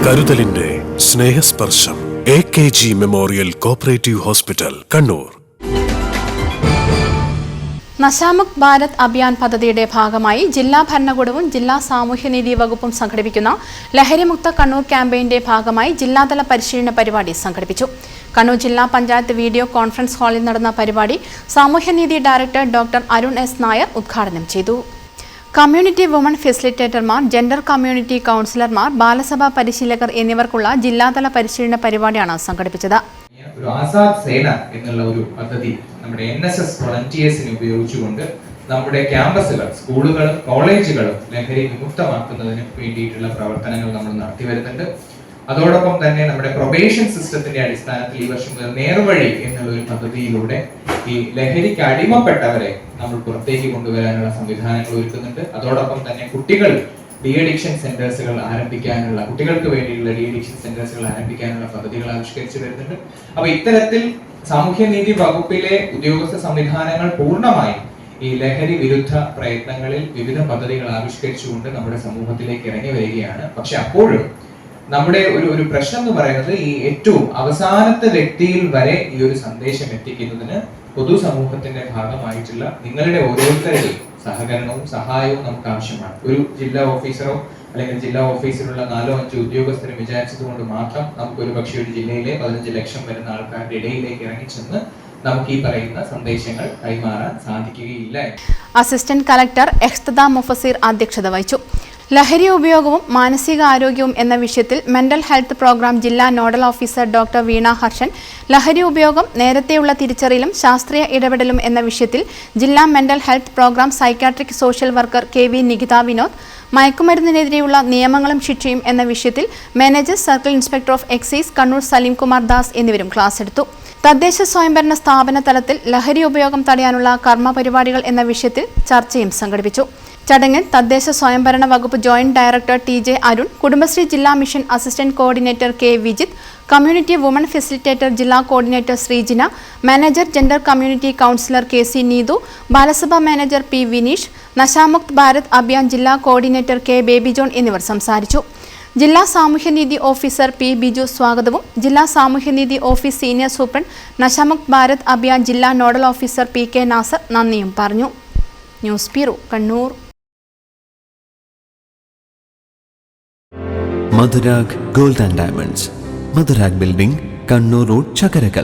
കരുതലിന്റെ സ്നേഹസ്പർശം AKG memorial cooperative hospital Kannur. Nasha Mukt Bharat Abhiyan പദ്ധതിയുടെ ഭാഗമായി ജില്ലാ ഭരണകൂടവും ജില്ലാ സാമൂഹ്യനീതി വകുപ്പും സംഘടിപ്പിക്കുന്ന ലഹരിമുക്ത കണ്ണൂർ ക്യാമ്പയിന്റെ ഭാഗമായി ജില്ലാതല പരിശീലന പരിപാടി സംഘടിപ്പിച്ചു. കണ്ണൂർ ജില്ലാ പഞ്ചായത്ത് വീഡിയോ കോൺഫറൻസ് ഹാളിൽ നടന്ന പരിപാടി സാമൂഹ്യനീതി director doctor Arun S. Nair ഉദ്ഘാടനം ചെയ്തു. കമ്മ്യൂണിറ്റി വുമൺ ഫെസിലിറ്റേറ്റർമാർ, ജെൻഡർ കമ്മ്യൂണിറ്റി കൗൺസിലർമാർ, ബാലസഭാ പരിശീലകർ എന്നിവർക്കുള്ള ജില്ലാതല പരിശീലന പരിപാടിയാണ് സംഘടിപ്പിച്ചത്. ഒരു ആസാദ് സേന എന്നുള്ള ഒരു പദ്ധതി നമ്മുടെ NSS വോളണ്ടിയേഴ്സിനെ ഉപയോഗിച്ചുകൊണ്ട് നമ്മുടെ ക്യാമ്പസുകൾ, സ്കൂളുകളും കോളേജുകളും ലഹരി വിമുക്തമാക്കുന്നതിന് വേണ്ടിയിട്ടുള്ള പ്രവർത്തനങ്ങൾ നമ്മൾ നടത്തി വരുന്നുണ്ട്. അതോടൊപ്പം തന്നെ നമ്മുടെ പ്രൊബേഷൻ സിസ്റ്റത്തിന്റെ അടിസ്ഥാനത്തിൽ ഈ വർഷം മുതൽ നേർവഴി എന്നുള്ള ഒരു പദ്ധതിയിലൂടെ ഈ ലഹരിക്ക് അടിമപ്പെട്ടവരെ നമ്മൾ പുറത്തേക്ക് കൊണ്ടുവരാനുള്ള സംവിധാനങ്ങൾ ഒരുക്കുന്നുണ്ട്. അതോടൊപ്പം തന്നെ കുട്ടികൾ ഡി-അഡിക്ഷൻ സെന്റേഴ്സുകൾ ആരംഭിക്കാനുള്ള, കുട്ടികൾക്ക് വേണ്ടിയുള്ള ഡി-അഡിക്ഷൻ സെന്റേഴ്സുകൾ ആരംഭിക്കാനുള്ള പദ്ധതികൾ ആവിഷ്കരിച്ചു വരുന്നുണ്ട്. അപ്പൊ ഇത്തരത്തിൽ സാമൂഹ്യനീതി വകുപ്പിലെ ഉദ്യോഗസ്ഥ സംവിധാനങ്ങൾ പൂർണ്ണമായും ഈ ലഹരി വിരുദ്ധ പ്രയത്നങ്ങളിൽ വിവിധ പദ്ധതികൾ ആവിഷ്കരിച്ചുകൊണ്ട് നമ്മുടെ സമൂഹത്തിലേക്ക് ഇറങ്ങി വരികയാണ്. പക്ഷെ അപ്പോഴും നമ്മുടെ ഒരു പ്രശ്നം എന്ന് പറയുന്നത് ഈ ഏറ്റവും അവസാനത്തെ വ്യക്തിയിൽ വരെ ഈ ഒരു സന്ദേശം എത്തിക്കുന്നതിന് പൊതുസമൂഹത്തിന്റെ ഭാഗമായിട്ടുള്ള നിങ്ങളുടെ ഓരോരുത്തരുടെയും സഹകരണവും സഹായവും നമുക്ക് ആവശ്യമാണ്. ഒരു ജില്ലാ ഓഫീസറോ അല്ലെങ്കിൽ ജില്ലാ ഓഫീസിലുള്ള 4-5 ഉദ്യോഗസ്ഥരെ വിചാരിച്ചത് കൊണ്ട് മാത്രം നമുക്ക് ഒരു പക്ഷേ ഒരു ജില്ലയിലെ 15 ലക്ഷം വരുന്ന ആൾക്കാരുടെ ഇടയിലേക്ക് ഇറങ്ങിച്ചെന്ന് നമുക്ക് ഈ പറയുന്ന സന്ദേശങ്ങൾ കൈമാറാൻ സാധിക്കുകയില്ല. അസിസ്റ്റന്റ് കളക്ടർ എഹ്തദ മുഫസീർ അധ്യക്ഷത വഹിച്ചു. ലഹരി ഉപയോഗവും മാനസികാരോഗ്യവും എന്ന വിഷയത്തിൽ മെന്റൽ ഹെൽത്ത് പ്രോഗ്രാം ജില്ലാ nodal officer doctor Veena Harshan, ലഹരി ഉപയോഗം നേരത്തെയുള്ള തിരിച്ചറിയലും ശാസ്ത്രീയ ഇടപെടലും എന്ന വിഷയത്തിൽ ജില്ലാ mental health programme psychiatric social worker KV Nikitha Vinod, മയക്കുമരുന്നിനെതിരെയുള്ള നിയമങ്ങളും ശിക്ഷയും എന്ന വിഷയത്തിൽ manager circle inspector of excise Kannur Saleem Kumar Das എന്നിവരും ക്ലാസ് എടുത്തു. തദ്ദേശ സ്വയംഭരണ സ്ഥാപന തലത്തിൽ ലഹരി ഉപയോഗം തടയാനുള്ള കർമ്മ പരിപാടികൾ എന്ന വിഷയത്തിൽ ചർച്ചയും സംഘടിപ്പിച്ചു. ചടങ്ങിൽ തദ്ദേശ സ്വയംഭരണ വകുപ്പ് joint director TJ Arun, Kudumbashree ജില്ലാ mission assistant coordinator K. Vijith, community woman facilitator ജില്ലാ coordinator Sreejina, manager gender community councillor KC Neethu, Balasabha manager P. Vineesh, Nashamukt Bharat Abhiyan ജില്ലാ കോർഡിനേറ്റർ K. ബേബി ജോൺ എന്നിവർ സംസാരിച്ചു. ജില്ലാ സാമൂഹ്യനീതി ഓഫീസർ P. ബിജു സ്വാഗതവും ജില്ലാ സാമൂഹ്യനീതി office senior superintendent Nasha Mukt Bharat Abhiyan ജില്ലാ നോഡൽ ഓഫീസർ PK നാസർ നന്ദിയും പറഞ്ഞു. News bureau, Kannur. Madhurag gold and diamonds, Madhurag building, Kannur road, Chakkarakal.